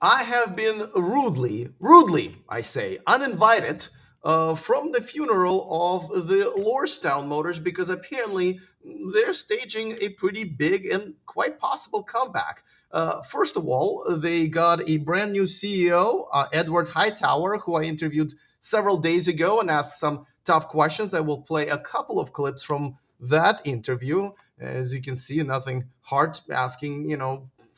I have been rudely, I say, uninvited from the funeral of the Lordstown Motors because apparently they're staging a pretty big and quite possible comeback. First of all, they got a brand new CEO, Edward Hightower, who I interviewed several days ago and asked some tough questions. I will play a couple of clips from that interview. As you can see, nothing hard asking,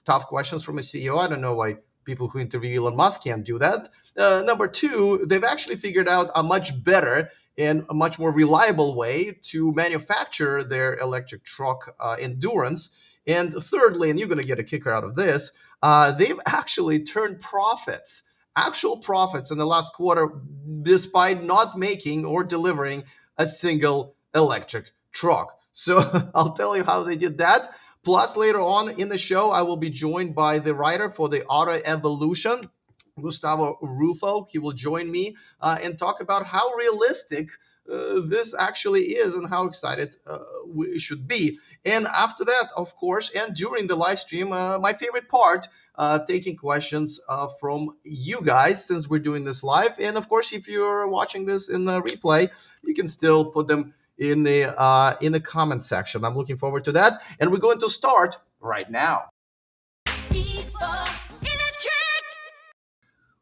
tough questions from a CEO. I don't know why people who interview Elon Musk can't do that. Number two, they've actually figured out a much better and a much more reliable way to manufacture their electric truck endurance. And thirdly, and you're going to get a kicker out of this, they've actually turned profits, actual profits in the last quarter, despite not making or delivering a single electric truck. So I'll tell you how they did that. Plus, later on in the show, I will be joined by the writer for the autoevolution, Gustavo Ruffo. He will join me and talk about how realistic this actually is and how excited we should be. And after that, of course, and during the live stream, my favorite part, taking questions from you guys since we're doing this live. And of course, if you're watching this in the replay, you can still put them in the comment section. I'm looking forward to that, and we're going to start right now.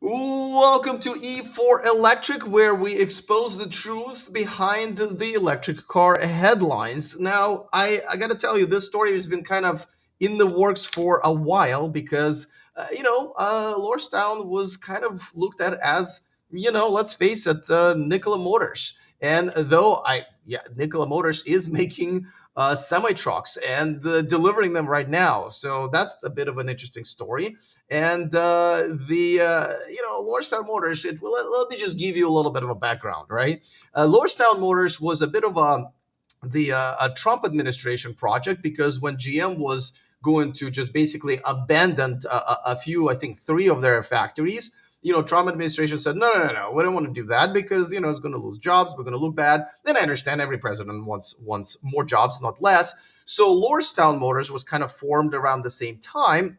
Welcome to E4 Electric, where we expose the truth behind the electric car headlines. Now, I got to tell you, this story has been kind of in the works for a while because, Lordstown was kind of looked at as, let's face it, Nikola Motors. And though Nikola Motors is making semi trucks and delivering them right now, so that's a bit of an interesting story. And Lordstown Motors. Let me just give you a little bit of a background, right? Lordstown Motors was a bit of a Trump administration project because when GM was going to just basically abandon a few, I think three of their factories, Trump administration said, no, we don't want to do that because, it's going to lose jobs. We're going to look bad. Then I understand every president wants more jobs, not less. So Lordstown Motors was kind of formed around the same time,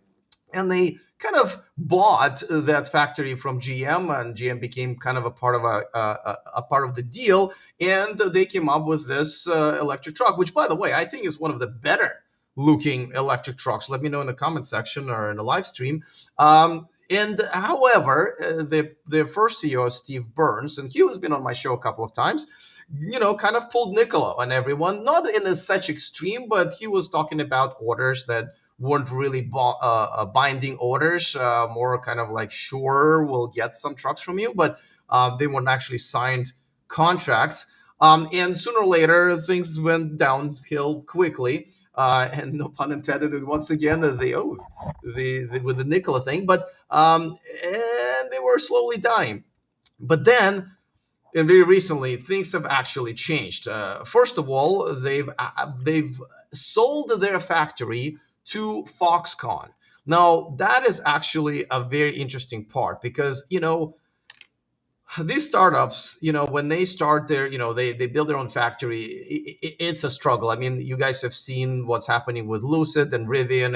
and they kind of bought that factory from GM, and GM became kind of a part of a part of the deal. And they came up with this electric truck, which, by the way, I think is one of the better looking electric trucks. Let me know in the comment section or in the live stream. And however, their first CEO, Steve Burns, and he has been on my show a couple of times, kind of pulled Nikola on everyone, not in such extreme, but he was talking about orders that weren't really binding orders, more kind of like, sure, we'll get some trucks from you, but they weren't actually signed contracts. And sooner or later, things went downhill quickly. And no pun intended, once again, with the Nikola thing, but and they were slowly dying. But then, and very recently, things have actually changed. First of all, they've sold their factory to Foxconn. Now, that is actually a very interesting part because, these startups, when they start their, they build their own factory, it's a struggle. I mean, you guys have seen what's happening with Lucid and Rivian.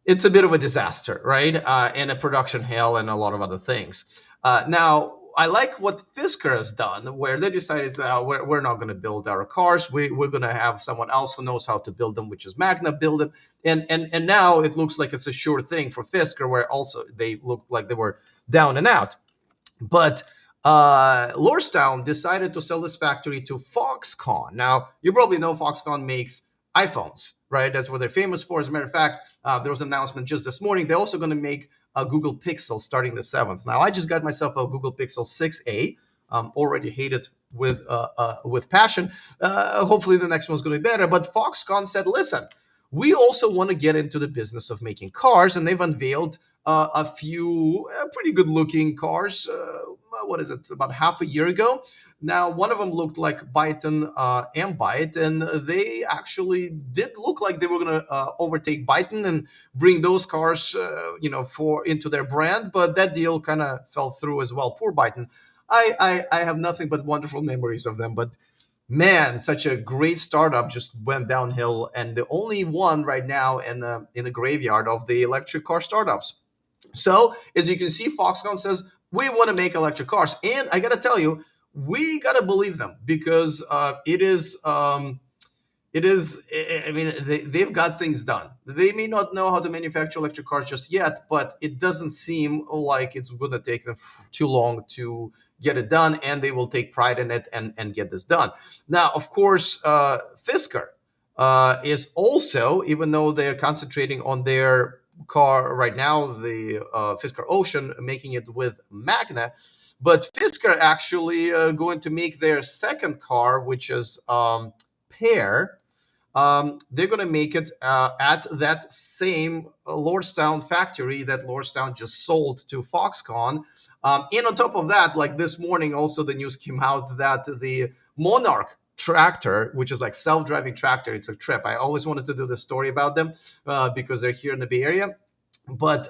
It's a bit of a disaster, right? And a production hell and a lot of other things. Now, I like what Fisker has done, where they decided we're not going to build our cars. We're going to have someone else who knows how to build them, which is Magna build it. And now it looks like it's a sure thing for Fisker, where also they looked like they were down and out. But Lordstown decided to sell this factory to Foxconn. Now, you probably know Foxconn makes iPhones, right? That's what they're famous for. As a matter of fact, there was an announcement just this morning. They're also going to make a Google Pixel starting the 7th. Now, I just got myself a Google Pixel 6a. Already hate it with passion. Hopefully, the next one's going to be better. But Foxconn said, listen, we also want to get into the business of making cars, and they've unveiled a few pretty good-looking cars. What is it? About half a year ago. Now, one of them looked like Byton M-Byte, and they actually did look like they were going to overtake Byton and bring those cars, into their brand. But that deal kind of fell through as well. Poor Byton. I have nothing but wonderful memories of them. But man, such a great startup just went downhill, and the only one right now in the graveyard of the electric car startups. So as you can see, Foxconn says we want to make electric cars, and I got to tell you, we got to believe them because it is, I mean, they've got things done. They may not know how to manufacture electric cars just yet, but it doesn't seem like it's going to take them too long to get it done, and they will take pride in it and get this done. Now, of course, Fisker is also, even though they're concentrating on their car right now, the Fisker Ocean, making it with Magna, but Fisker actually going to make their second car, which is Pear. They're going to make it at that same Lordstown factory that Lordstown just sold to Foxconn. And on top of that, like this morning, also the news came out that the Monarch tractor, which is like self-driving tractor, it's a trip. I always wanted to do this story about them because they're here in the Bay Area, but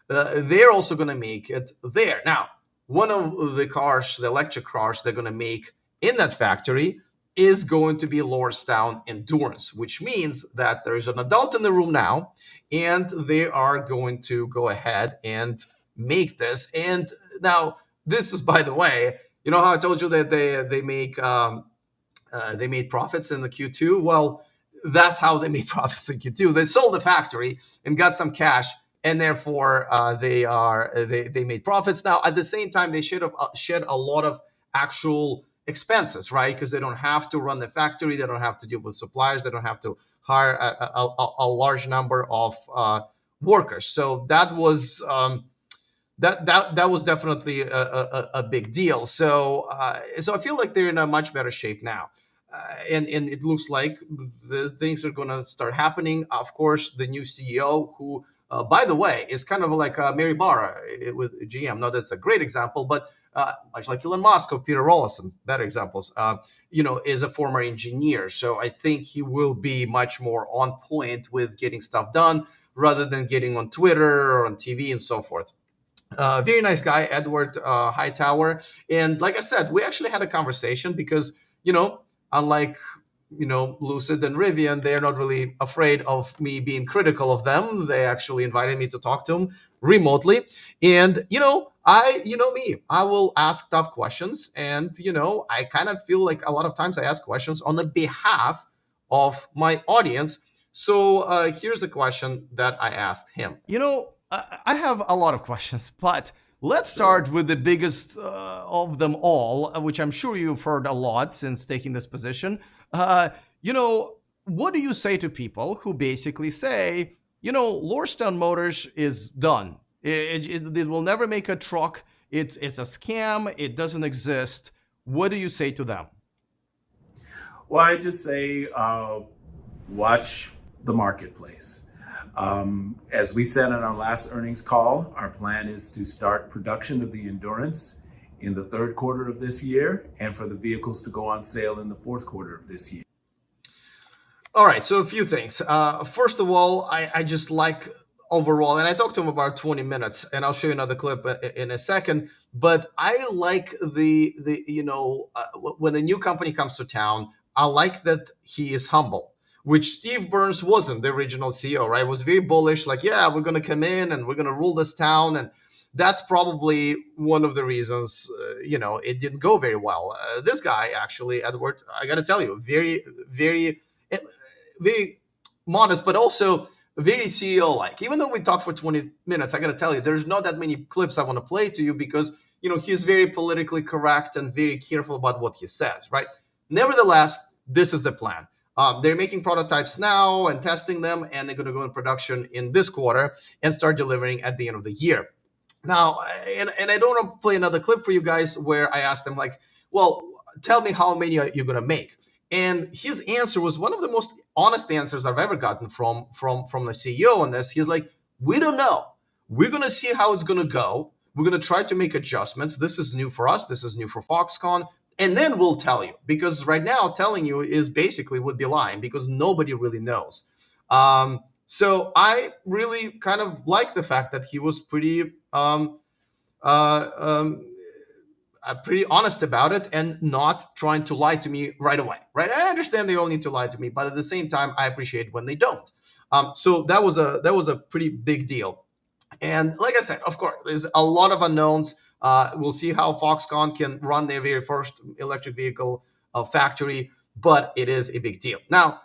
they're also going to make it there. Now, one of the cars, the electric cars they're going to make in that factory is going to be Lordstown Endurance, which means that there is an adult in the room now, and they are going to go ahead and make this. And now, this is, by the way, you know how I told you that they made profits in the Q2. Well, that's how they made profits in Q2. They sold the factory and got some cash, and therefore they made profits. Now, at the same time, they should have shed a lot of actual expenses, right? Because they don't have to run the factory, they don't have to deal with suppliers, they don't have to hire a large number of workers. So that was that was definitely a big deal. So so I feel like they're in a much better shape now. And it looks like the things are going to start happening. Of course, the new CEO, who, by the way, is kind of like Mary Barra with GM. Now, that's a great example, but much like Elon Musk or Peter Rawlinson, better examples, is a former engineer. So I think he will be much more on point with getting stuff done rather than getting on Twitter or on TV and so forth. Very nice guy, Edward Hightower. And like I said, we actually had a conversation because, unlike, Lucid and Rivian, they're not really afraid of me being critical of them. They actually invited me to talk to them remotely. And, me, I will ask tough questions. And, I kind of feel like a lot of times I ask questions on the behalf of my audience. So here's the question that I asked him. I have a lot of questions, but let's start with the biggest of them all, which I'm sure you've heard a lot since taking this position. You know, what do you say to people who basically say, Lordstown Motors is done. It will never make a truck. It's a scam. It doesn't exist. What do you say to them? Well, I just say watch the marketplace. As we said in our last earnings call, our plan is to start production of the Endurance in the third quarter of this year and for the vehicles to go on sale in the fourth quarter of this year. All right, so a few things. First of all, I just like overall, and I talked to him about 20 minutes, and I'll show you another clip in a second. But I like when a new company comes to town, I like that he is humble, which Steve Burns wasn't, the original CEO, right? Was very bullish, like, yeah, we're going to come in and we're going to rule this town. And that's probably one of the reasons, it didn't go very well. This guy, actually, Edward, I got to tell you, very, very, very modest, but also very CEO-like. Even though we talked for 20 minutes, I got to tell you, there's not that many clips I want to play to you because, he's very politically correct and very careful about what he says, right? Nevertheless, this is the plan. They're making prototypes now and testing them, and they're going to go in production in this quarter and start delivering at the end of the year. Now, and I don't want to play another clip for you guys where I asked them, like, well, tell me how many are you going to make? And his answer was one of the most honest answers I've ever gotten from the CEO on this. He's like, we don't know. We're going to see how it's going to go. We're going to try to make adjustments. This is new for us. This is new for Foxconn. And then we'll tell you, because right now telling you is basically would be lying because nobody really knows. So I really kind of like the fact that he was pretty, pretty honest about it and not trying to lie to me right away, right? I understand they all need to lie to me, but at the same time, I appreciate when they don't. So that was a pretty big deal. And like I said, of course, there's a lot of unknowns. We'll see how Foxconn can run their very first electric vehicle factory, but it is a big deal. Now,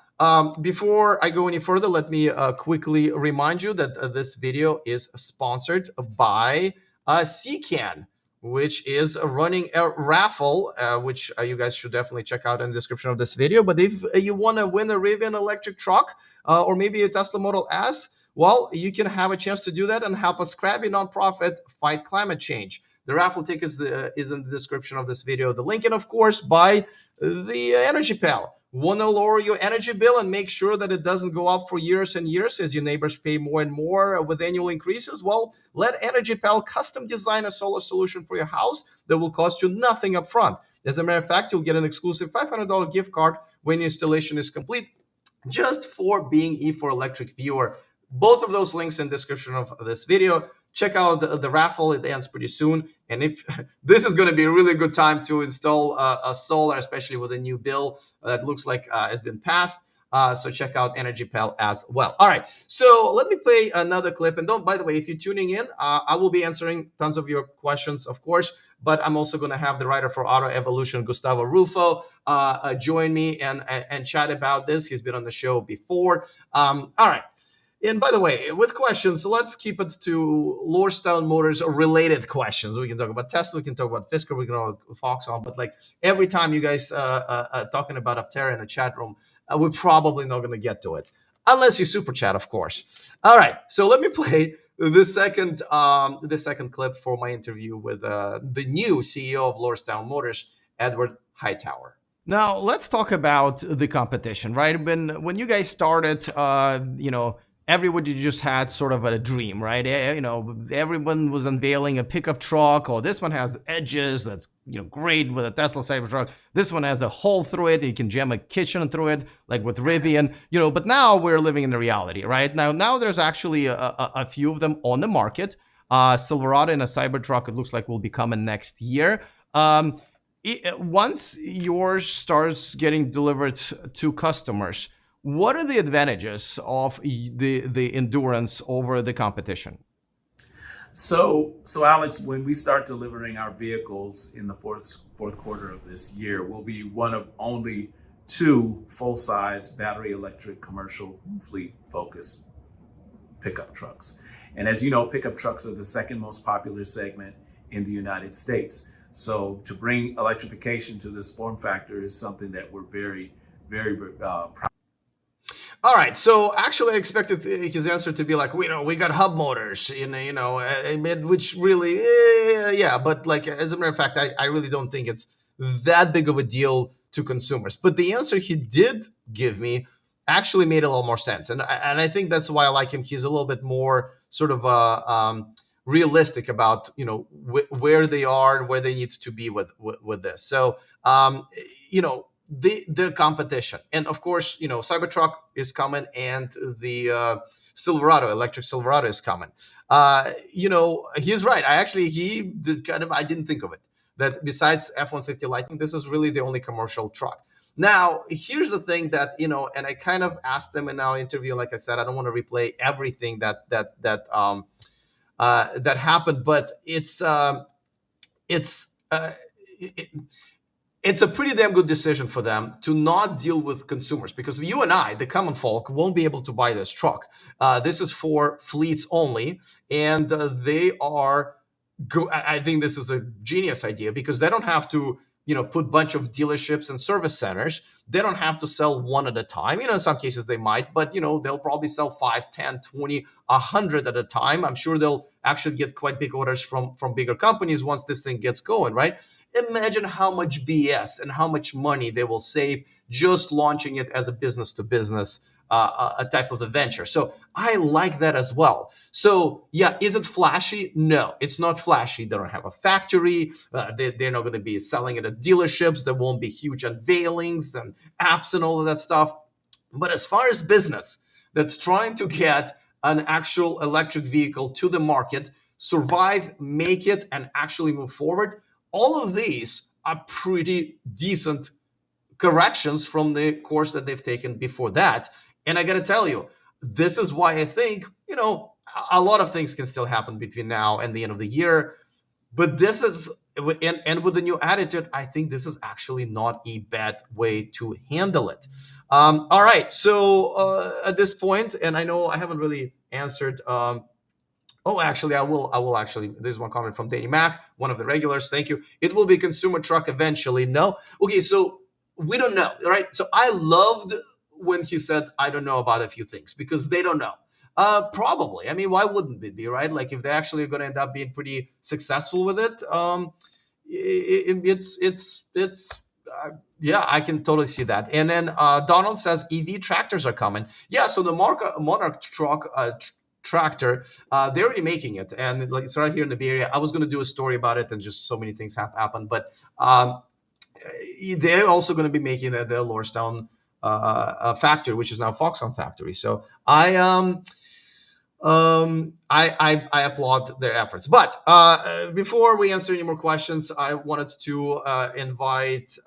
before I go any further, let me quickly remind you that this video is sponsored by CCAN, which is running a raffle, which you guys should definitely check out in the description of this video. But if you want to win a Rivian electric truck or maybe a Tesla Model S, well, you can have a chance to do that and help a scrappy nonprofit fight climate change. The raffle tickets is in the description of this video. The link, and of course, buy the Energy Pal. Want to lower your energy bill and make sure that it doesn't go up for years and years as your neighbors pay more and more with annual increases? Well, let Energy Pal custom design a solar solution for your house that will cost you nothing up front. As a matter of fact, you'll get an exclusive $500 gift card when your installation is complete, just for being E4 Electric viewer. Both of those links in the description of this video. Check out the raffle. It ends pretty soon. And if this is going to be a really good time to install a solar, especially with a new bill that looks like has been passed. So check out Energy Pal as well. All right. So let me play another clip. And don't, by the way, if you're tuning in, I will be answering tons of your questions, of course. But I'm also going to have the writer for autoevolution, Gustavo Ruffo, join me and chat about this. He's been on the show before. All right. And by the way, with questions, let's keep it to Lordstown Motors related questions. We can talk about Tesla, we can talk about Fisker, we can talk about Foxconn. But like every time you guys talking about Aptera in the chat room, we're probably not going to get to it unless you super chat, of course. All right, so let me play the second clip for my interview with the new CEO of Lordstown Motors, Edward Hightower. Now let's talk about the competition, right? When you guys started, everybody just had sort of a dream, right? Everyone was unveiling a pickup truck. Oh, this one has edges. That's great with a Tesla Cybertruck. This one has a hole through it. You can jam a kitchen through it, like with Rivian. But now we're living in the reality, right? Now there's actually a few of them on the market. Silverado and a Cybertruck, it looks like will be coming next year. Once yours starts getting delivered to customers, what are the advantages of the endurance over the competition? So Alex, when we start delivering our vehicles in the fourth quarter of this year, we'll be one of only two full-size battery electric commercial fleet focused pickup trucks. And as you know, pickup trucks are the second most popular segment in the United States. So to bring electrification to this form factor is something that we're very, very proud. All right, so actually I expected his answer to be like, we got hub motors, which really, yeah, but like as a matter of fact, I really don't think it's that big of a deal to consumers. But the answer he did give me actually made a little more sense, and I think that's why I like him. He's a little bit more sort of realistic about where they are and where they need to be with this. So the competition, and of course Cybertruck is coming, and the electric Silverado is coming. He's right. he did I didn't think of it, that besides F-150 Lightning, this is really the only commercial truck. Now here's the thing that and I kind of asked them in our interview. Like I said, I don't want to replay everything that happened, but it's a pretty damn good decision for them to not deal with consumers, because you and I, the common folk, won't be able to buy this truck. This is for fleets only, and they are. I think this is a genius idea, because they don't have to, put a bunch of dealerships and service centers. They don't have to sell one at a time. In some cases they might, but they'll probably sell 5, 10, 20, 100 at a time. I'm sure they'll actually get quite big orders from bigger companies once this thing gets going, right? Imagine how much BS and how much money they will save just launching it as a business-to-business a type of a venture. So I like that as well. So yeah, is it flashy? No, it's not flashy. They don't have a factory. They're not going to be selling it at dealerships. There won't be huge unveilings and apps and all of that stuff. But as far as business that's trying to get an actual electric vehicle to the market, survive, make it, and actually move forward, all of these are pretty decent corrections from the course that they've taken before that. And I got to tell you, this is why I think, a lot of things can still happen between now and the end of the year. But this is, and with the new attitude, I think this is actually not a bad way to handle it. All right. So at this point, and I know I haven't really answered. Oh, actually, I will. I will actually. There's one comment from Danny Mack, one of the regulars. Thank you. It will be a consumer truck eventually. No. Okay. So we don't know, right? So I loved when he said, "I don't know about a few things," because they don't know. Probably. I mean, why wouldn't it be, right? Like if they're actually going to end up being pretty successful with it, it's yeah, I can totally see that. And then Donald says EV tractors are coming. Yeah, so the Monarch truck tractor, they're already making it, and like it's right here in the Bay Area. I was going to do a story about it, and just so many things have happened, but they're also going to be making the Lordstown factory, which is now Foxconn factory. So I applaud their efforts. But before we answer any more questions, I wanted to invite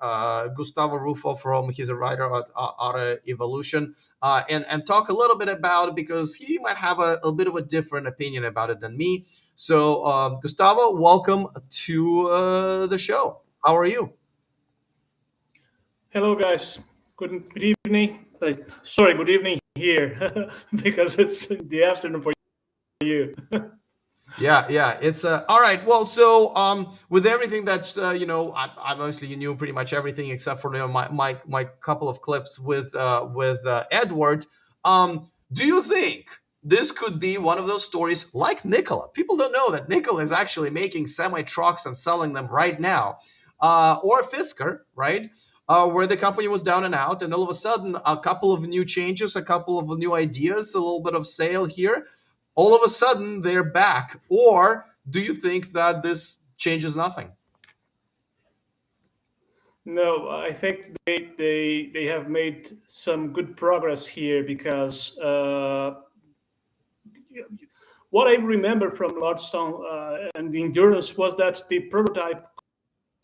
Gustavo Ruffo from, he's a writer at autoevolution, and talk a little bit about it, because he might have a bit of a different opinion about it than me. So Gustavo, welcome to the show. How are you? Hello, guys. Good evening. Sorry, good evening here because it's the afternoon for you. Yeah, it's all right. Well, so with everything that obviously you knew pretty much everything except for my couple of clips with Edward. Do you think this could be one of those stories like Nikola? People don't know that Nikola is actually making semi trucks and selling them right now, or Fisker, right? Where the company was down and out, and all of a sudden, a couple of new changes, a couple of new ideas, a little bit of sale here, all of a sudden they're back? Or do you think that this changes nothing? No, I think they have made some good progress here because what I remember from Lordstown and the endurance was that the prototype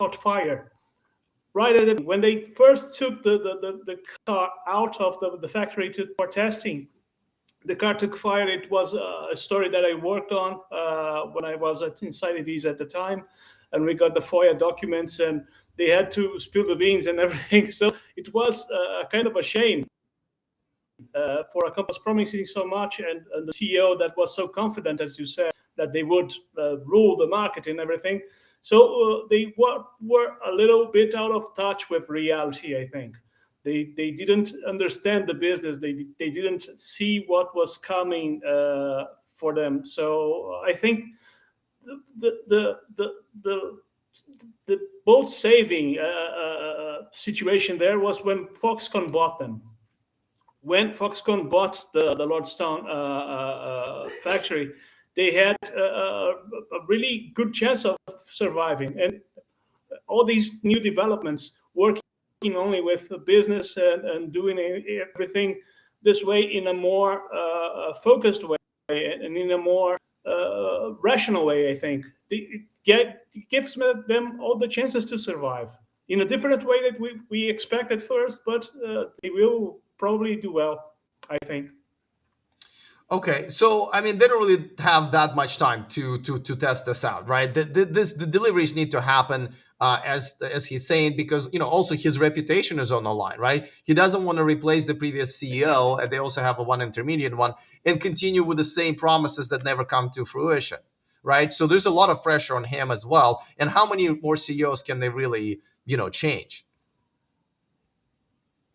caught fire right at it when they first took the car out of the factory for testing. The car took fire. It was a story that I worked on when I was at Inside EVs at the time, and we got the FOIA documents, and they had to spill the beans and everything. So it was a kind of a shame for a company promising so much, and the CEO that was so confident, as you said, that they would rule the market and everything. So they were a little bit out of touch with reality, I think. They didn't understand the business. They didn't see what was coming for them. So I think the boat saving situation there was when Foxconn bought them. When Foxconn bought the Lordstown factory, they had a really good chance of surviving. And all these new developments, working only with the business and doing everything this way in a more focused way and in a more rational way, I think it gives them all the chances to survive in a different way that we expect at first, but they will probably do well, I think. Okay, so I mean, they don't really have that much time to test this out, right? The deliveries need to happen as he's saying, because also his reputation is on the line, right? He doesn't want to replace the previous CEO, and they also have a one intermediate one, and continue with the same promises that never come to fruition, right? So there's a lot of pressure on him as well. And how many more CEOs can they really change?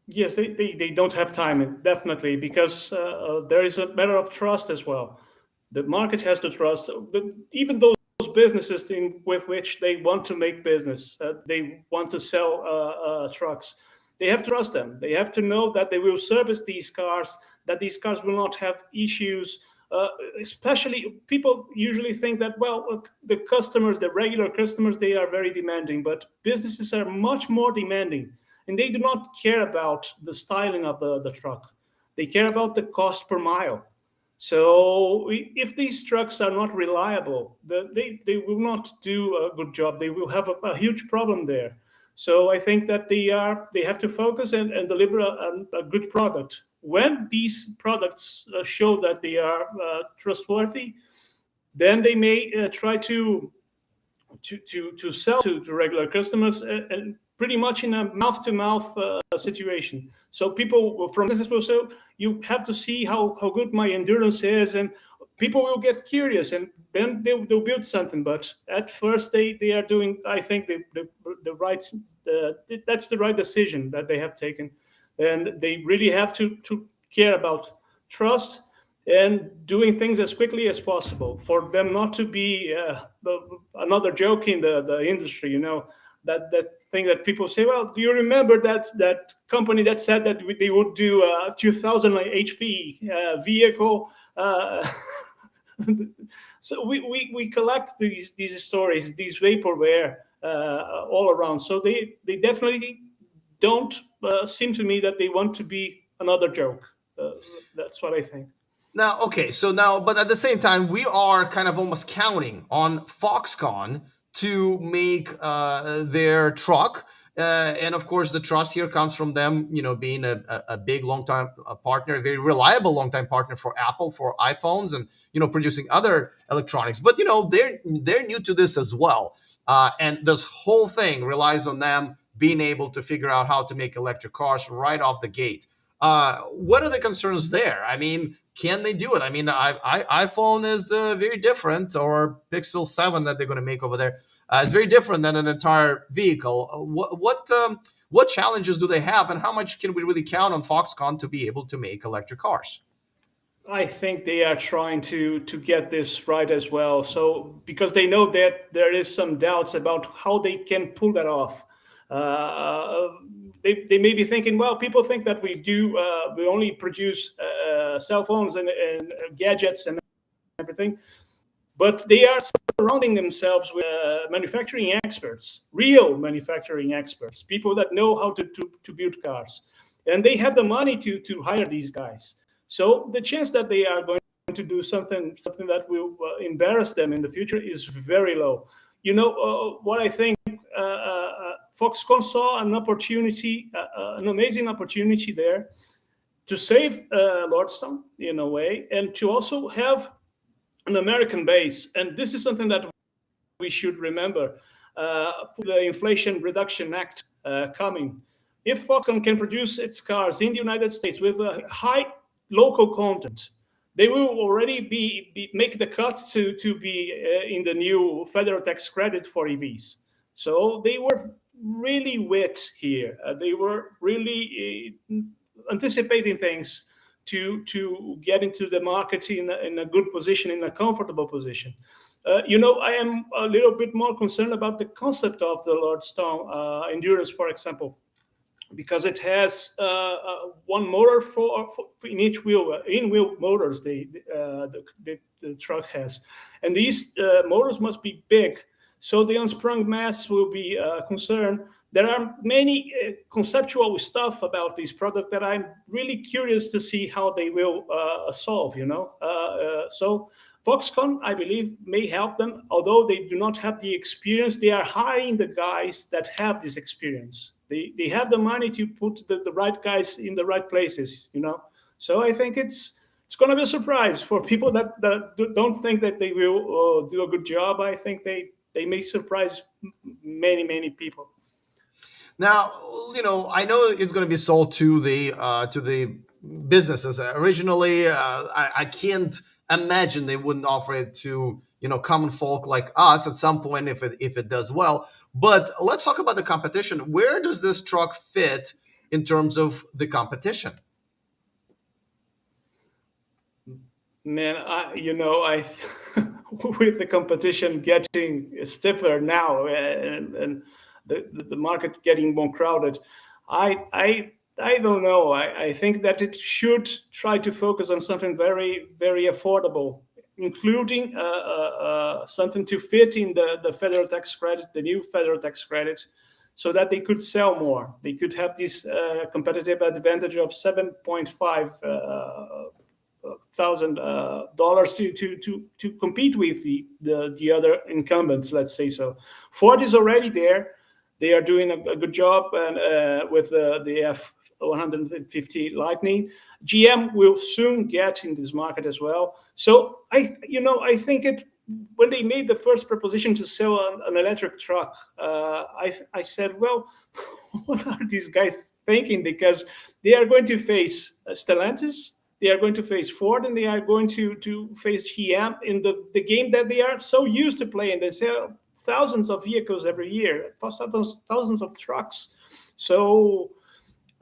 Yes, they don't have time, definitely, because there is a matter of trust as well. The market has to trust. Even those businesses with which they want to make business, they want to sell trucks, they have to trust them. They have to know that they will service these cars, that these cars will not have issues. Especially, people usually think that, well, the customers, the regular customers, they are very demanding, but businesses are much more demanding. And they do not care about the styling of the truck. They care about the cost per mile. So if these trucks are not reliable, they will not do a good job. They will have a huge problem there. So I think that they have to focus and deliver a good product. When these products show that they are trustworthy, then they may try to sell to regular customers and pretty much in a mouth-to-mouth situation. So people from business will say, you have to see how good my endurance is, and people will get curious, and then they'll build something. But at first, they are doing, I think, the right, that's the right decision that they have taken. And they really have to care about trust and doing things as quickly as possible for them not to be another joke in the industry. That thing that people say, well, do you remember that company that said that they would do a 2000 HP vehicle? So we collect these stories, these vaporware all around. So they definitely don't seem to me that they want to be another joke. That's what I think. Now, okay, so now, but at the same time, we are kind of almost counting on Foxconn to make their truck. And of course, the trust here comes from them, being a big, long-time partner, a very reliable, long-time partner for Apple, for iPhones, and producing other electronics. But they're new to this as well, and this whole thing relies on them being able to figure out how to make electric cars right off the gate. What are the concerns there? I mean, can they do it? I mean, iPhone is very different, or Pixel 7 that they're going to make over there is very different than an entire vehicle. What challenges do they have, and how much can we really count on Foxconn to be able to make electric cars? I think they are trying to get this right as well. So because they know that there is some doubts about how they can pull that off. They may be thinking, well, people think that we only produce cell phones and gadgets and everything, but they are surrounding themselves with manufacturing experts, real manufacturing experts, people that know how to build cars, and they have the money to hire these guys. So the chance that they are going to do something that will embarrass them in the future is very low. What I think, Foxconn saw an opportunity, an amazing opportunity there to save Lordstown in a way, and to also have an American base. And this is something that we should remember for the Inflation Reduction Act coming. If Foxconn can produce its cars in the United States with a high local content, they will already make the cut to be in the new federal tax credit for EVs. So they were really wit here. They were really anticipating things to get into the market in a good position, in a comfortable position. I am a little bit more concerned about the concept of the Lordstown Endurance, for example, because it has one motor for in each wheel, in-wheel motors the truck has. And these motors must be big, so the unsprung mass will be a concern. There are many conceptual stuff about this product that I'm really curious to see how they will solve, So Foxconn, I believe, may help them, although they do not have the experience. They are hiring the guys that have this experience. They have the money to put the right guys in the right places, So I think it's going to be a surprise for people that don't think that they will do a good job. I think they may surprise many, many people. Now, I know it's going to be sold to the businesses. Originally, I can't imagine they wouldn't offer it to common folk like us at some point if it does well. But let's talk about the competition. Where does this truck fit in terms of the competition? Man, with the competition getting stiffer now and the market getting more crowded, I don't know. I think that it should try to focus on something very, very affordable, including something to fit in the federal tax credit, the new federal tax credit, so that they could sell more. They could have this competitive advantage of 7.5 $200,000 to compete with the other incumbents, let's say so. Ford is already there. They are doing a good job, and with the F-150 Lightning. GM will soon get in this market as well. So I think when they made the first proposition to sell an electric truck, I said, well, what are these guys thinking? Because they are going to face Stellantis, they are going to face Ford, and they are going to face GM in the game that they are so used to playing. They sell thousands of vehicles every year, thousands of trucks. So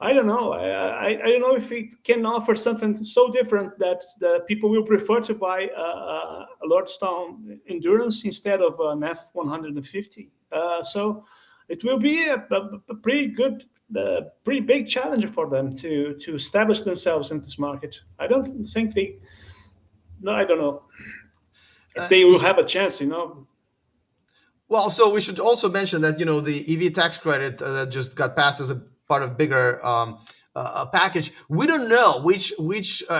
I don't know. I don't know if it can offer something so different that the people will prefer to buy a Lordstown Endurance instead of an F-150. So it will be a pretty good, pretty big challenge for them to establish themselves in this market. I don't think I don't know if they will have a chance, Well, so we should also mention that the EV tax credit that just got passed as a part of bigger package. We don't know which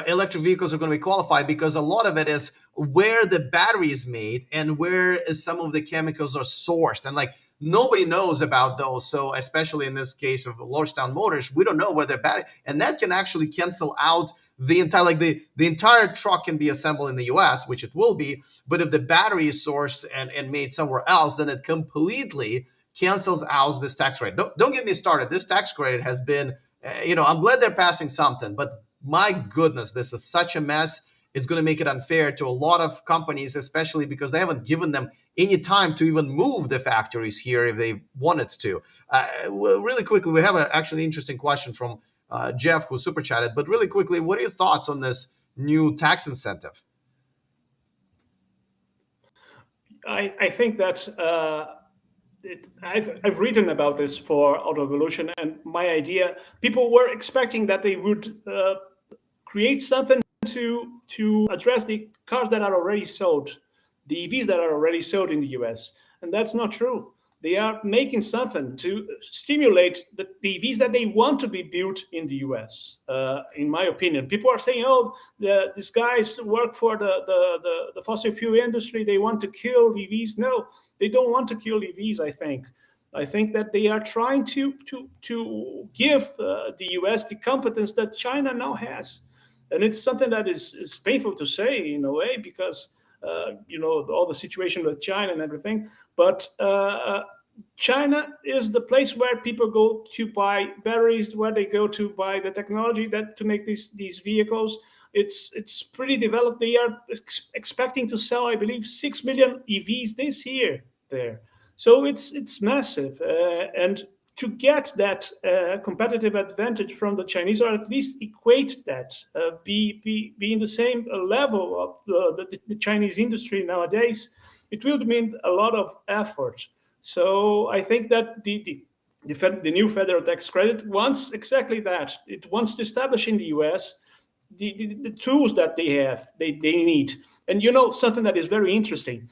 electric vehicles are going to be qualified, because a lot of it is where the battery is made and where some of the chemicals are sourced, and nobody knows about those. So especially in this case of Lordstown Motors, we don't know where their battery, and that can actually cancel out the entire the entire truck can be assembled in the US, which it will be, but if the battery is sourced and made somewhere else, then it completely cancels out this tax credit. Don't get me started. This tax credit has been, I'm glad they're passing something, but my goodness, this is such a mess. It's going to make it unfair to a lot of companies, especially because they haven't given them any time to even move the factories here if they wanted to. Well, really quickly, we have an actually interesting question from Jeff, who super chatted. But really quickly, what are your thoughts on this new tax incentive? I think that I've written about this for autoevolution, and my idea, people were expecting that they would create something to address the cars that are already sold, the EVs that are already sold in the US, and that's not true. They are making something to stimulate the EVs that they want to be built in the US. In my opinion, people are saying, "Oh, these guys work for the fossil fuel industry. They want to kill EVs." No, they don't want to kill EVs. I think that they are trying to give the US the competence that China now has, and it's something that is painful to say in a way, because all the situation with China and everything. But China is the place where people go to buy batteries, where they go to buy the technology to make these vehicles. It's pretty developed. They are expecting to sell, I believe, 6 million EVs this year there. So it's massive, and to get that competitive advantage from the Chinese, or at least equate that, be in the same level of the Chinese industry nowadays, it will mean a lot of effort. So I think that the new federal tax credit wants exactly that. It wants to establish in the US the tools that they need. And something that is very interesting,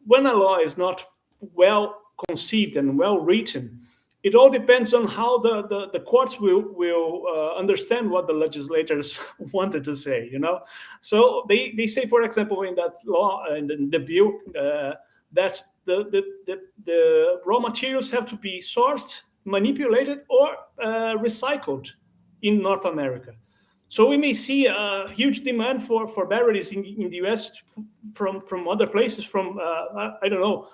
when a law is not well conceived and well written, it all depends on how the courts will understand what the legislators wanted to say. So they say, for example, in that law and in the bill, that the raw materials have to be sourced, manipulated, or recycled in North America. So we may see a huge demand for batteries in the US from other places, from I don't know,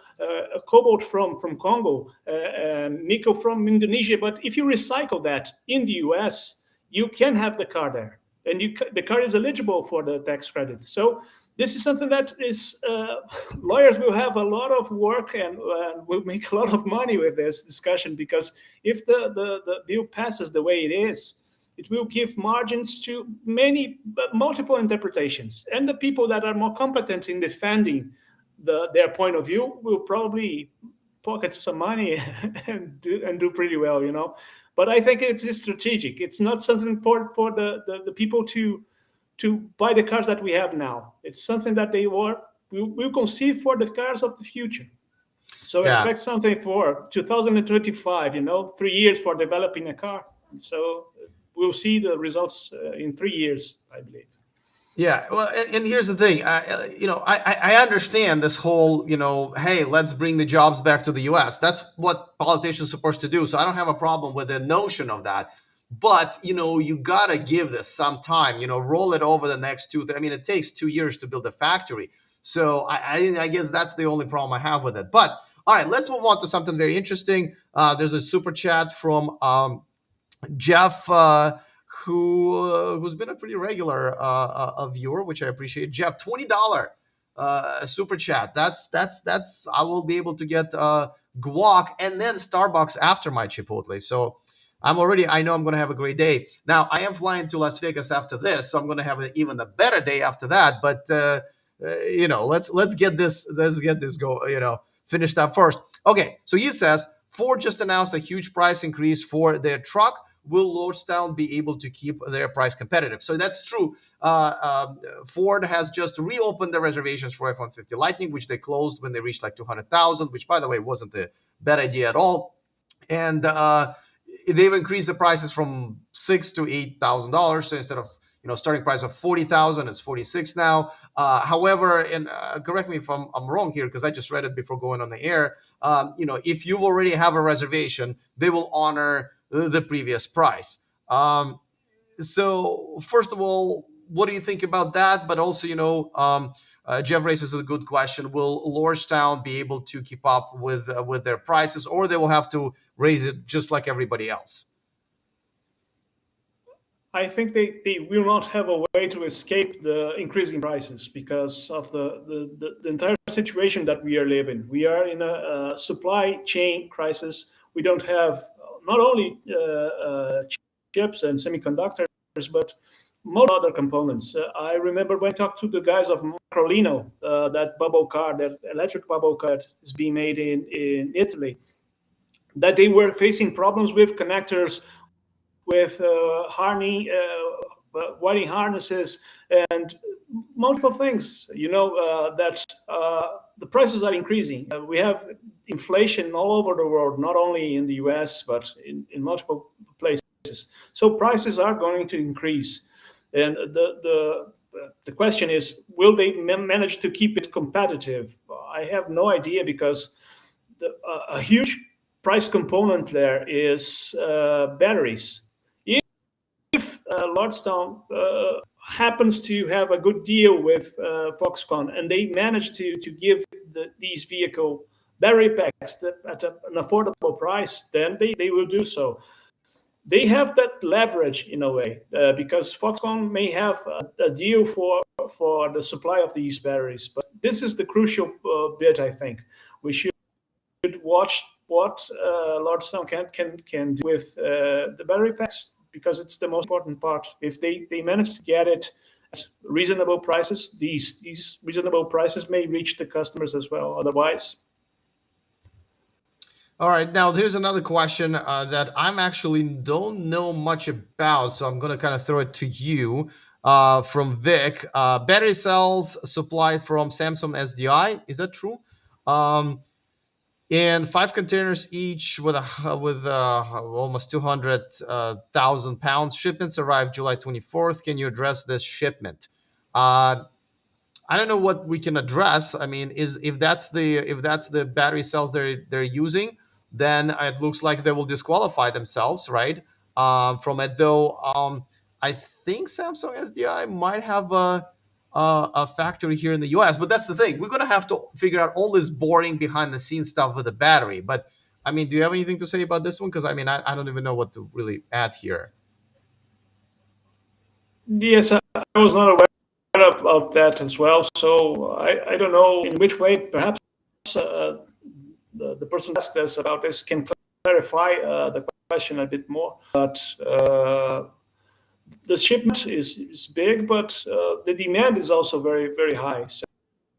cobalt from Congo, and nickel from Indonesia. But if you recycle that in the US, you can have the car there, and the car is eligible for the tax credit. So this is something that is lawyers will have a lot of work and will make a lot of money with this discussion, because if the bill passes the way it is, it will give margins to multiple interpretations, and the people that are more competent in defending their point of view will probably pocket some money and do pretty well, But I think it's strategic. It's not something for the people to buy the cars that we have now. It's something that they will conceive for the cars of the future. So expect something for 2025, 3 years for developing a car. So we'll see the results in 3 years, I believe. Yeah, well, and here's the thing. I understand this whole, hey, let's bring the jobs back to the U.S. That's what politicians are supposed to do. So I don't have a problem with the notion of that. But you gotta give this some time. Roll it over the next two. I mean, it takes 2 years to build a factory. So I guess that's the only problem I have with it. But all right, let's move on to something very interesting. There's a super chat from Jeff, who's been a pretty regular viewer, which I appreciate. Jeff, $20 super chat. That's I will be able to get guac and then Starbucks after my Chipotle. So I know I'm gonna have a great day. Now I am flying to Las Vegas after this, so I'm gonna have even a better day after that. But let's get this finished up first. Okay, so he says Ford just announced a huge price increase for their truck. Will Lordstown be able to keep their price competitive? So that's true. Ford has just reopened the reservations for F-150 Lightning, which they closed when they reached like 200,000, which, by the way, wasn't a bad idea at all. And they've increased the prices from $6,000 to $8,000. So instead of starting price of 40,000, it's 46 now. However, and correct me if I'm wrong here, because I just read it before going on the air. If you already have a reservation, they will honor the previous price. So first of all, what do you think about that? But also, Jeff raises a good question. Will Lordstown be able to keep up with their prices, or they will have to raise it just like everybody else? I think they will not have a way to escape the increasing prices because of the entire situation that we are living. We are in a supply chain crisis. We don't have not only chips and semiconductors, but most other components. I remember when I talked to the guys of Macrolino, that bubble car, that electric bubble car that is being made in Italy, that they were facing problems with connectors, with wiring harnesses, and multiple things. That the prices are increasing. We have inflation all over the world, not only in the US, but in multiple places. So prices are going to increase. And the question is, will they manage to keep it competitive? I have no idea, because a huge price component there is batteries. If Lordstown happens to have a good deal with Foxconn, and they manage to give these vehicle battery packs at an affordable price, then they will do so. They have that leverage in a way, because Foxconn may have a deal for the supply of these batteries. But this is the crucial bit, I think. We should watch what Lordstown can do with the battery packs, because it's the most important part. If they manage to get it at reasonable prices, these reasonable prices may reach the customers as well. Otherwise. All right, now there's another question that I'm actually don't know much about, so I'm gonna kind of throw it to you from Vic. Battery cells supplied from Samsung SDI, is that true? And 5 containers each with almost 200,000 pounds. Shipments arrived July 24th. Can you address this shipment? I don't know what we can address. I mean, if that's the battery cells they're using, then it looks like they will disqualify themselves, right? From it, though. I think Samsung SDI might have a factory here in the US, but that's the thing. We're gonna have to figure out all this boring behind the scenes stuff with the battery. But I mean, do you have anything to say about this one? Because I mean, I don't even know what to really add here. Yes, I was not aware of that as well. So I don't know in which way. Perhaps the person who asked us about this can clarify the question a bit more. But the shipment is big, but the demand is also very, very high.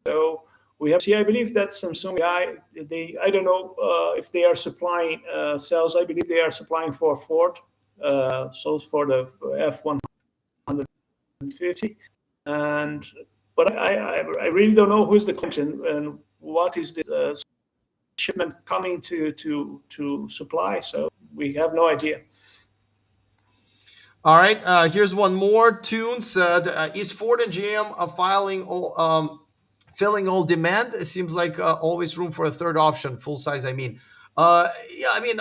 So we have to see. I believe that Samsung I don't know if they are supplying cells. I believe they are supplying for Ford, so for the F-150. But I really don't know who is the client and what is the shipment coming to supply. So we have no idea. All right, here's one more. Tune said, "Is Ford and GM filling all demand? It seems like always room for a third option, full size. I mean, yeah, I mean,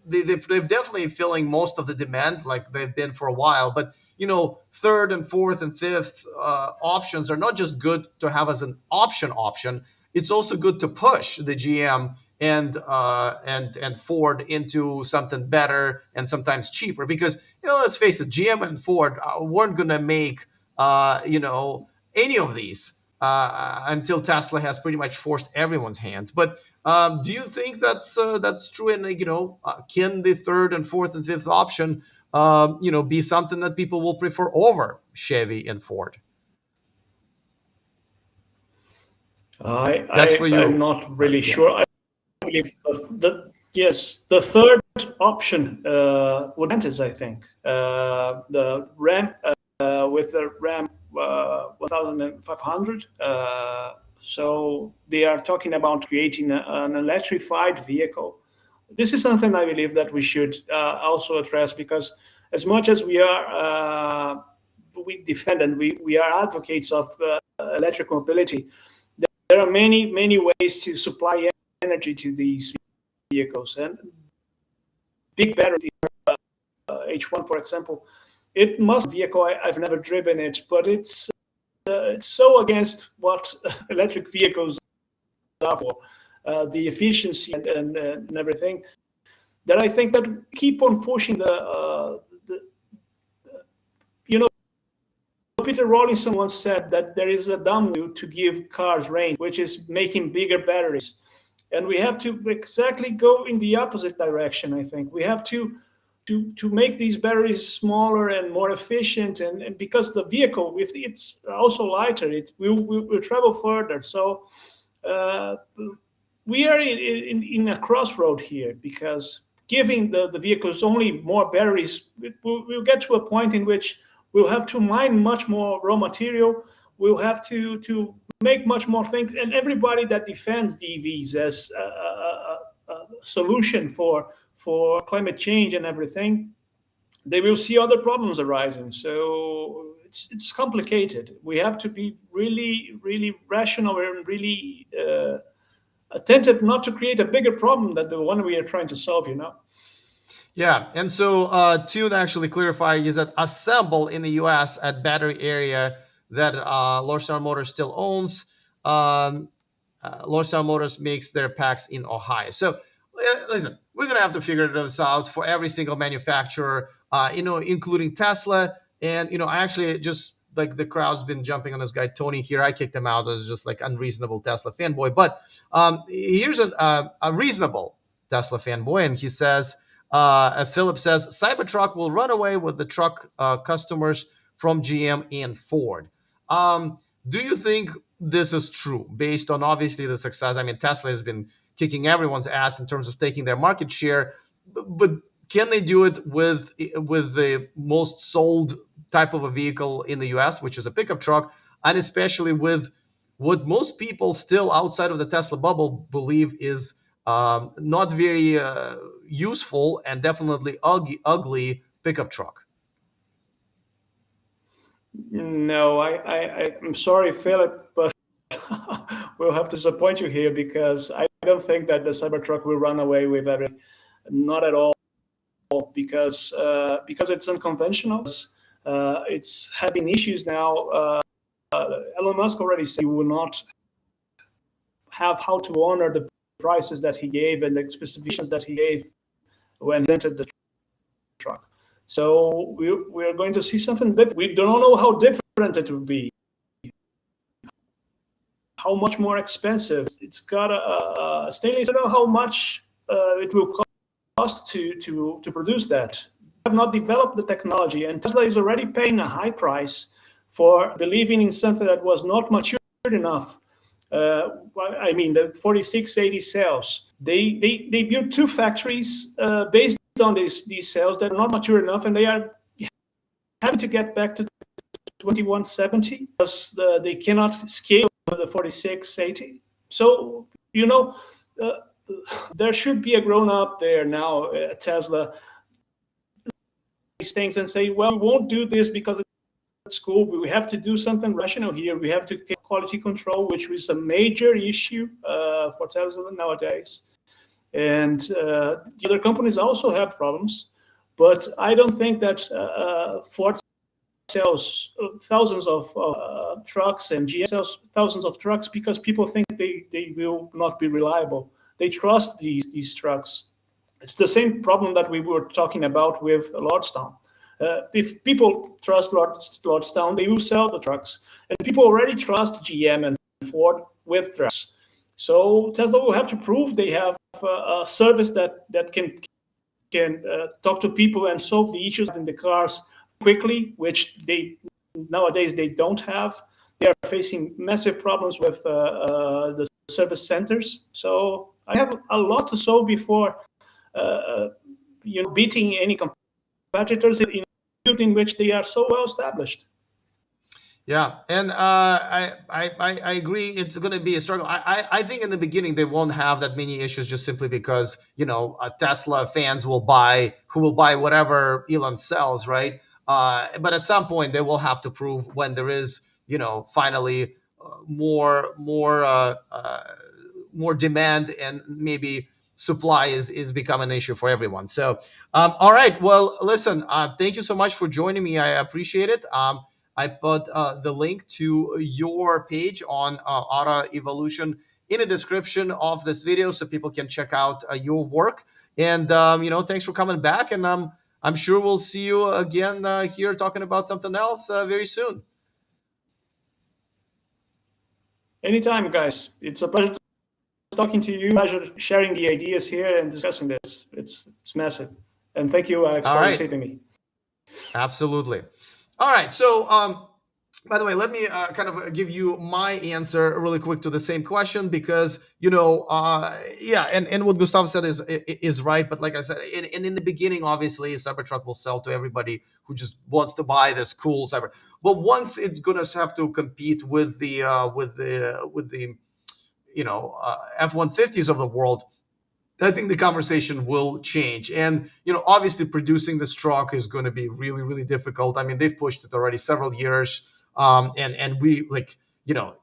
they're definitely filling most of the demand, like they've been for a while. But third and fourth and fifth options are not just good to have as an option. It's also good to push the GM and Ford into something better and sometimes cheaper. Because let's face it, GM and Ford weren't gonna make any of these until Tesla has pretty much forced everyone's hands. But do you think that's true? And can the third and fourth and fifth option be something that people will prefer over Chevy and Ford? That's for I'm you, not really Stan. sure. I believe the third option would advantage, I think. The Ram with the Ram 1500. So they are talking about creating an electrified vehicle. This is something I believe that we should also address, because as much as we defend and we are advocates of electric mobility, there are many ways to supply energy to these vehicles. And big battery, H1 for example, it must be a vehicle. I've never driven it, but it's so against what electric vehicles are for, the efficiency and everything, that I think that keep on pushing Peter Rawlinson once said that there is a dumb way to give cars range, which is making bigger batteries. And we have to exactly go in the opposite direction, I think. We have to make these batteries smaller and more efficient, and because the vehicle, if it's also lighter, it will travel further. So we are in a crossroad here, because giving the vehicles only more batteries, we'll get to a point in which we'll have to mine much more raw material. We'll have to make much more things. And everybody that defends the EVs as a solution for climate change and everything, they will see other problems arising. So it's complicated. We have to be really, really rational and really attentive not to create a bigger problem than the one we are trying to solve, Yeah, and so Tune actually clarifying is that assemble in the U.S. at battery area that Lordstown Motors still owns. Lordstown Motors makes their packs in Ohio. So listen, we're gonna have to figure this out for every single manufacturer, including Tesla. And I actually just like the crowd's been jumping on this guy Tony here. I kicked him out as just like unreasonable Tesla fanboy. But here's a reasonable Tesla fanboy, and he says. Philip says Cybertruck will run away with the truck customers from GM and Ford. Do you think this is true based on obviously the success? I mean, Tesla has been kicking everyone's ass in terms of taking their market share, but can they do it with the most sold type of a vehicle in the US, which is a pickup truck, and especially with what most people still outside of the Tesla bubble believe is not very useful and definitely ugly pickup truck? No, I'm sorry, Philip, but we'll have to disappoint you here, because I don't think that the Cybertruck will run away with everything. Not at all, because it's unconventional. It's having issues now. Elon Musk already said he will not have how to honor the prices that he gave and the specifications that he gave when he entered the truck. So we're going to see something different. We don't know how different it will be, how much more expensive. It's got a stainless. I don't know how much it will cost to produce that. We have not developed the technology, and Tesla is already paying a high price for believing in something that was not mature enough. I mean, the 4680 cells. They built two factories based on these cells that are not mature enough, and they are having to get back to 2170 because they cannot scale the 4680. So there should be a grown up there now at Tesla things and say, well, we won't do this because it's cool, but we have to do something rational here. We have to take quality control, which is a major issue for Tesla nowadays. And the other companies also have problems, but I don't think that Ford sells thousands of trucks and GM sells thousands of trucks because people think they will not be reliable. They trust these trucks. It's the same problem that we were talking about with Lordstown. If people trust Lordstown, they will sell the trucks. And people already trust GM and Ford with trucks. So Tesla will have to prove they have a service that can talk to people and solve the issues in the cars quickly, which nowadays they don't have. They are facing massive problems with the service centers. So I have a lot to solve before beating any competitors in a field in which they are so well established. Yeah, and I agree. It's going to be a struggle. I think in the beginning they won't have that many issues, just simply because Tesla fans will buy whatever Elon sells, right? But at some point they will have to prove, when there is finally more demand, and maybe supply is become an issue for everyone. So all right, well, listen, thank you so much for joining me. I appreciate it. I put the link to your page on autoevolution in the description of this video, so people can check out your work. And thanks for coming back. And I'm sure we'll see you again here talking about something else very soon. Anytime, guys. It's a pleasure talking to you. Pleasure sharing the ideas here and discussing this. It's massive. And thank you, Alex, for receiving me. Absolutely. All right. So, by the way, let me kind of give you my answer really quick to the same question, because, and what Gustavo said is right. But like I said, in the beginning, obviously, a Cybertruck will sell to everybody who just wants to buy this cool Cyber. But once it's going to have to compete with the F-150s of the world, I think the conversation will change. And, obviously producing this truck is going to be really, really difficult. I mean, they've pushed it already several years. And we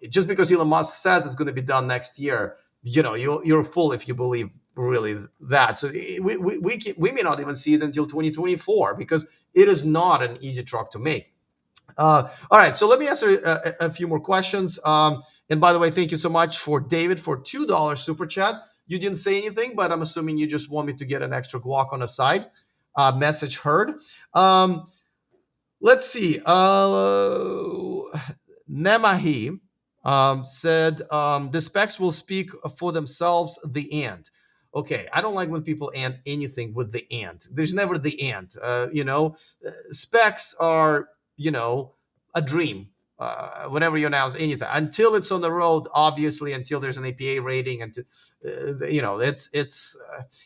just because Elon Musk says it's going to be done next year, you're a fool if you believe really that. So we may not even see it until 2024, because it is not an easy truck to make. All right, so let me answer a few more questions. And by the way, thank you so much for David for $2 super chat. You didn't say anything, but I'm assuming you just want me to get an extra guac on the side. Message heard. Let's see. Nemahi said the specs will speak for themselves. The and. Okay, I don't like when people and anything with the and. There's never the and. Specs are a dream. Whenever you announce anything, until it's on the road, obviously, until there's an APA rating, and it's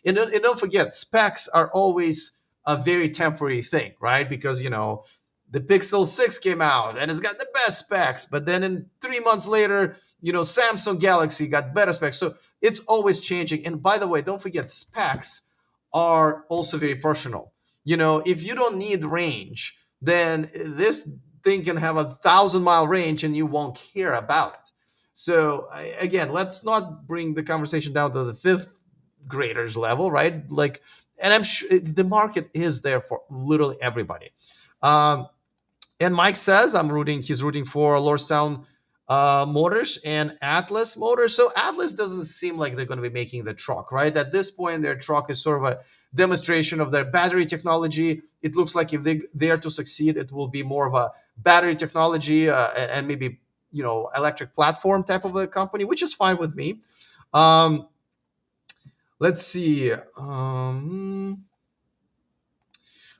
and don't forget, specs are always a very temporary thing, right? Because the Pixel 6 came out and it's got the best specs, but then in 3 months later, Samsung Galaxy got better specs. So it's always changing. And by the way, don't forget, specs are also very personal. If you don't need range, then this thing can have 1,000-mile range and you won't care about it. So again, let's not bring the conversation down to the fifth graders level, right? And I'm sure the market is there for literally everybody. And Mike says he's rooting for Lordstown Motors and Atlas Motors. So Atlas doesn't seem like they're going to be making the truck, right? At this point, their truck is sort of a demonstration of their battery technology. It looks like if they are to succeed, it will be more of a battery technology and maybe electric platform type of a company, which is fine with me. Let's see.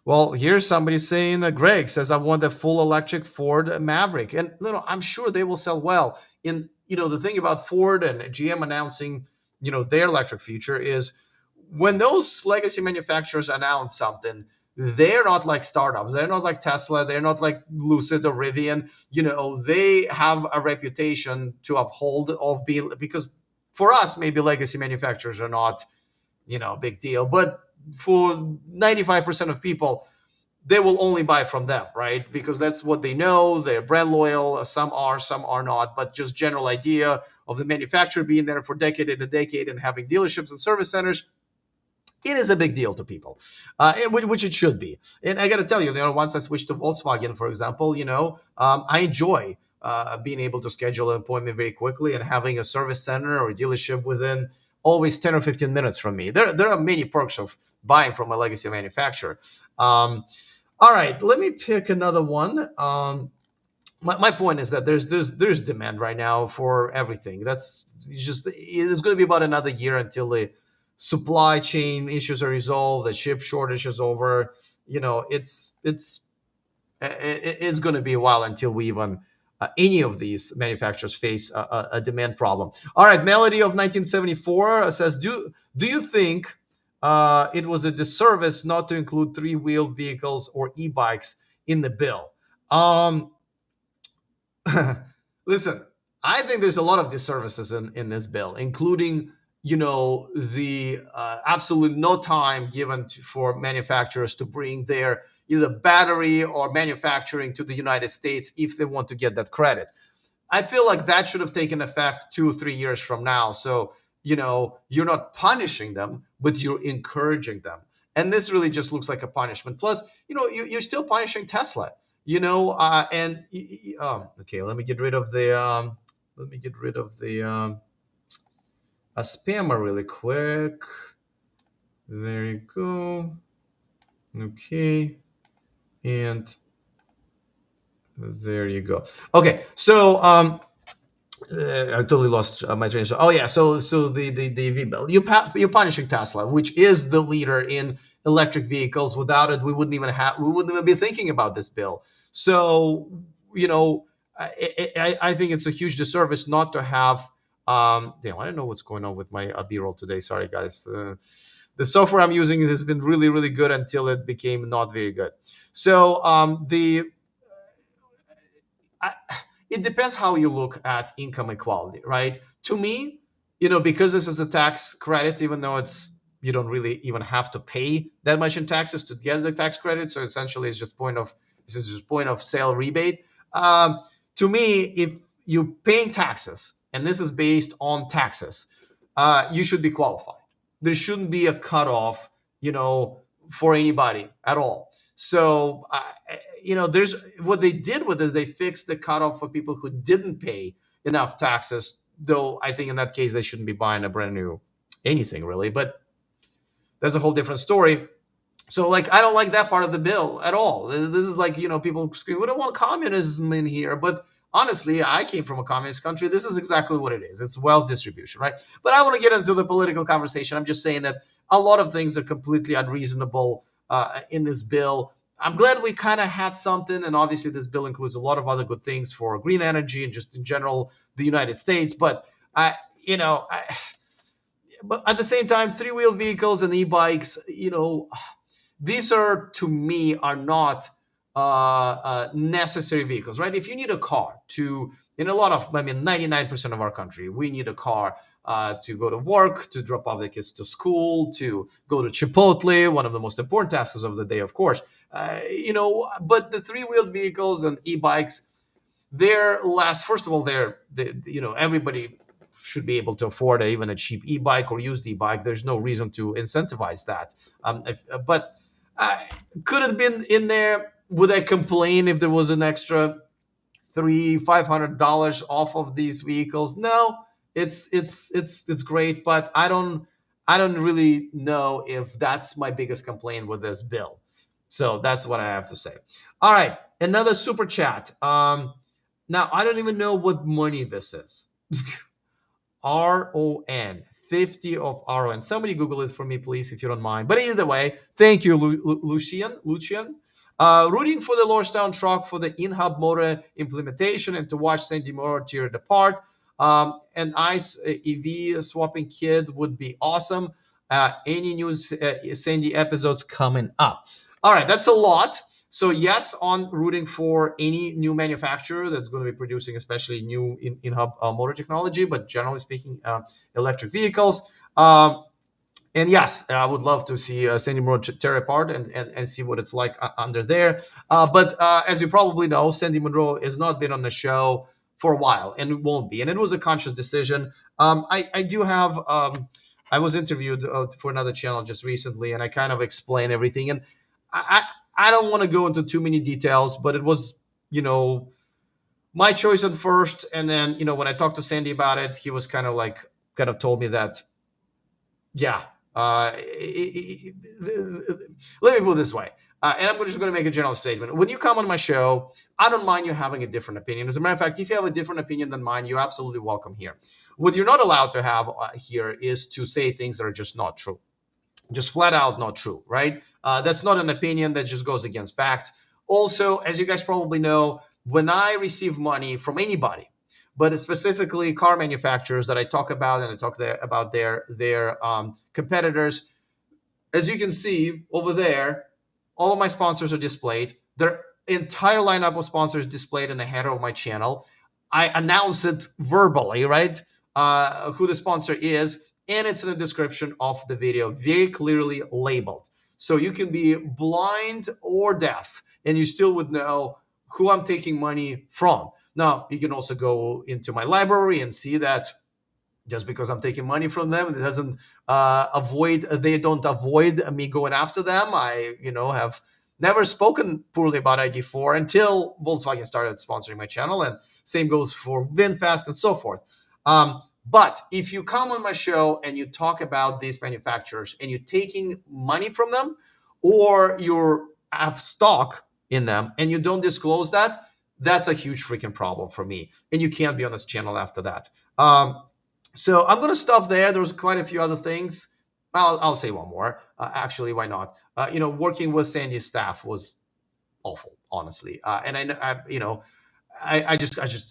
Well, here's somebody saying, Greg says, I want a full electric Ford Maverick. And I'm sure they will sell well. In the thing about Ford and GM announcing, their electric future is, when those legacy manufacturers announce something, they're not like startups. They're not like Tesla. They're not like Lucid or Rivian. They have a reputation to uphold of being, because for us, maybe legacy manufacturers are not, big deal. But for 95% of people, they will only buy from them, right? Because that's what they know. They're brand loyal. Some are not. But just general idea of the manufacturer being there for decade and a decade and having dealerships and service centers, it is a big deal to people, which it should be. And I got to tell you, once I switched to Volkswagen, for example, I enjoy being able to schedule an appointment very quickly and having a service center or a dealership within always 10 or 15 minutes from me. There are many perks of buying from a legacy manufacturer. All right, let me pick another one. My point is that there's demand right now for everything. That's just, it's going to be about another year until the supply chain issues are resolved, the chip shortage is over. It's going to be a while until we even any of these manufacturers face a demand problem. All right, Melody of 1974 says, do you think it was a disservice not to include three-wheeled vehicles or e-bikes in the bill? Listen, I think there's a lot of disservices in this bill, including, the absolutely no time given for manufacturers to bring their either battery or manufacturing to the United States if they want to get that credit. I feel like that should have taken effect 2 or 3 years from now. So, you're not punishing them, but you're encouraging them. And this really just looks like a punishment. Plus, you're still punishing Tesla. Okay, let me get rid of the a spammer really quick. There you go. Okay, and there you go. Okay, so I totally lost my train of thought. Oh yeah, so the EV bill. You're punishing Tesla, which is the leader in electric vehicles. Without it, we wouldn't even be thinking about this bill. So I think it's a huge disservice not to have. I don't know what's going on with my B-roll today. Sorry guys. The software I'm using has been really, really good until it became not very good. So it depends how you look at income equality, right? To me, because this is a tax credit, even though you don't really even have to pay that much in taxes to get the tax credit. So essentially, this is just point of sale rebate. To me, if you're paying taxes, and this is based on taxes, you should be qualified. There shouldn't be a cutoff, for anybody at all. So, there's what they did with it. They fixed the cutoff for people who didn't pay enough taxes. Though I think in that case they shouldn't be buying a brand new anything really. But that's a whole different story. So, I don't like that part of the bill at all. This is like, people scream, "We don't want communism in here." But honestly, I came from a communist country. This is exactly what it is. It's wealth distribution, right? But I want to get into the political conversation. I'm just saying that a lot of things are completely unreasonable in this bill. I'm glad we kind of had something, and obviously this bill includes a lot of other good things for green energy and just in general the United States. But but at the same time, three-wheel vehicles and e-bikes, these to me are not necessary vehicles, right? If you need a car in a lot of, 99% of our country, we need a car to go to work, to drop off the kids to school, to go to Chipotle, one of the most important tasks of the day, of course. But the three-wheeled vehicles and e-bikes, first of all, everybody should be able to afford even a cheap e-bike or used e-bike. There's no reason to incentivize that. But could have been in there. Would I complain if there was an extra $500 off of these vehicles? No, it's great, but I don't really know if that's my biggest complaint with this bill. So that's what I have to say. All right, another super chat. Now I don't even know what money this is. RON, 50 of RON. Somebody Google it for me, please, if you don't mind. But either way, thank you, Lucian. Rooting for the Lordstown truck for the in-hub motor implementation and to watch Sandy Motor tear it apart. An ICE EV swapping kit would be awesome. Any new Sandy episodes coming up? All right, that's a lot. So yes, on rooting for any new manufacturer that's going to be producing, especially new in-hub motor technology, but generally speaking, electric vehicles. And yes, I would love to see Sandy Monroe tear apart and see what it's like under there. But as you probably know, Sandy Monroe has not been on the show for a while, and it won't be. And it was a conscious decision. I do have. I was interviewed for another channel just recently, and I kind of explained everything. And I don't want to go into too many details, but it was, my choice at first. And then, when I talked to Sandy about it, he was kind of told me that, yeah. Let me put it this way. And I'm just going to make a general statement. When you come on my show, I don't mind you having a different opinion. As a matter of fact, if you have a different opinion than mine, you're absolutely welcome here. What you're not allowed to have here is to say things that are just not true. Just flat out not true, right? That's not an opinion. That just goes against facts. Also, as you guys probably know, when I receive money from anybody, but specifically car manufacturers that I talk about, and I talk about their competitors. As you can see over there, all of my sponsors are displayed. Their entire lineup of sponsors displayed in the header of my channel. I announce it verbally, right? Who the sponsor is, and it's in the description of the video, very clearly labeled. So you can be blind or deaf, and you still would know who I'm taking money from. Now, you can also go into my library and see that just because I'm taking money from them, it doesn't they don't avoid me going after them. I, have never spoken poorly about ID4 until Volkswagen started sponsoring my channel, and same goes for VinFast and so forth. But if you come on my show and you talk about these manufacturers and you're taking money from them, or you have stock in them and you don't disclose that, that's a huge freaking problem for me. And you can't be on this channel after that. So I'm going to stop there. There's quite a few other things. I'll say one more. Actually, why not? Working with Sandy's staff was awful, honestly. And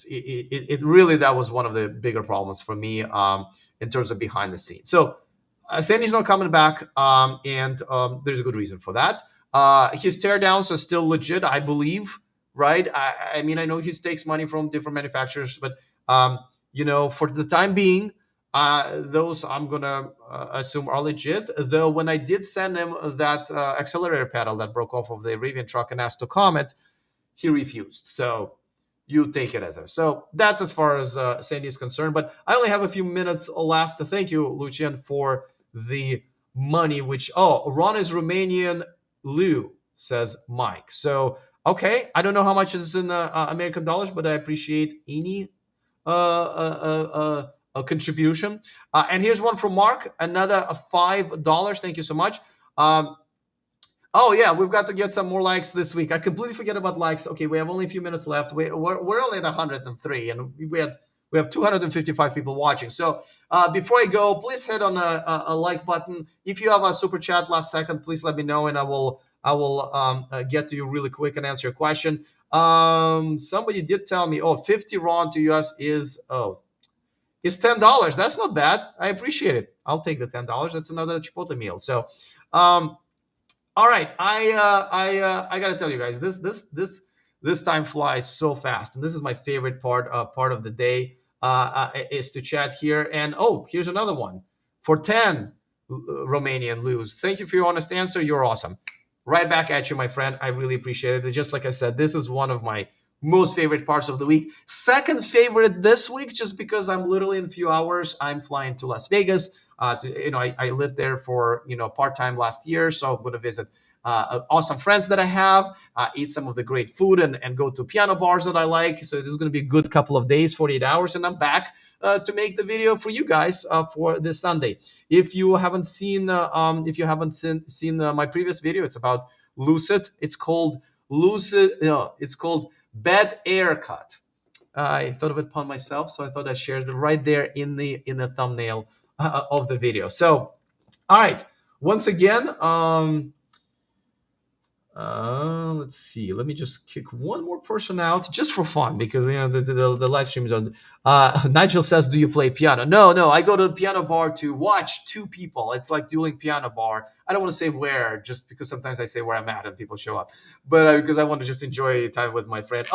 it really, that was one of the bigger problems for me in terms of behind the scenes. So Sandy's not coming back, and there's a good reason for that. His teardowns are still legit, I believe. Right? I know he takes money from different manufacturers, but for the time being, those I'm gonna assume are legit. Though when I did send him that accelerator pedal that broke off of the Rivian truck and asked to comment, he refused. So you take it as is. So that's as far as Sandy is concerned. But I only have a few minutes left. Thank you, Lucian, for the money. Ron is Romanian. Lou, says Mike. So okay, I don't know how much is in American dollars, but I appreciate any a contribution. And here's one from Mark, another $5. Thank you so much. Oh yeah, we've got to get some more likes this week. I completely forget about likes. Okay, we have only a few minutes left. We're only at 103, and we have 255 people watching. So before I go, please hit on a like button. If you have a super chat last second, please let me know, and I will get to you really quick and answer your question. Somebody did tell me, 50 RON to US is $10. That's not bad. I appreciate it. I'll take the $10. That's another Chipotle meal. So, all right. I gotta tell you guys, this time flies so fast, and this is my favorite part of the day is to chat here. And here's another one for 10 Romanian Luz. Thank you for your honest answer. You're awesome. Right back at you, my friend. I really appreciate it. Just like I said, this is one of my most favorite parts of the week. Second favorite this week, just because I'm literally in a few hours, I'm flying to Las Vegas. I lived there for part-time last year, so I'm going to visit awesome friends that I have, eat some of the great food, and go to piano bars that I like. So this is going to be a good couple of days, 48 hours, and I'm back to make the video for you guys for this Sunday. If you haven't seen my previous video, it's about Lucid. It's called Lucid. It's called Bad Haircut. I thought of it upon myself, so I thought I shared it right there in the thumbnail of the video. So, all right. Once again, let's see. Let me just kick one more person out just for fun, because the live stream is on. Nigel says, "Do you play piano?" No. I go to the piano bar to watch two people. It's like dueling piano bar. I don't want to say where, just because sometimes I say where I'm at and people show up, but because I want to just enjoy time with my friend.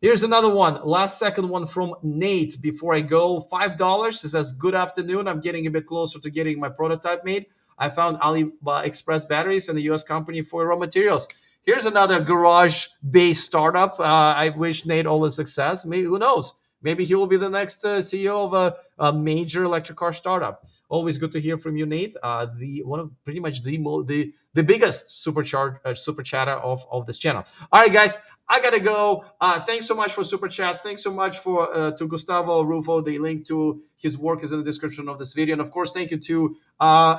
Here's another one. Last second one from Nate. Before I go, $5. It says, "Good afternoon. I'm getting a bit closer to getting my prototype made. I found AliExpress batteries and the US company for raw materials. Here's another garage-based startup. I wish Nate all the success. Maybe, who knows? Maybe he will be the next CEO of a major electric car startup. Always good to hear from you, Nate. The one of pretty much the biggest super chatter of this channel. All right, guys, I gotta go. Thanks so much for super chats. Thanks so much for to Gustavo Ruffo. The link to his work is in the description of this video. And of course, thank you to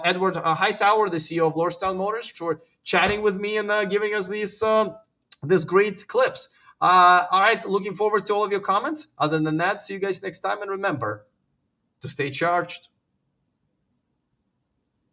Edward Hightower, the CEO of Lordstown Motors, for chatting with me and giving us these great clips. All right, looking forward to all of your comments. Other than that, see you guys next time, and remember to stay charged.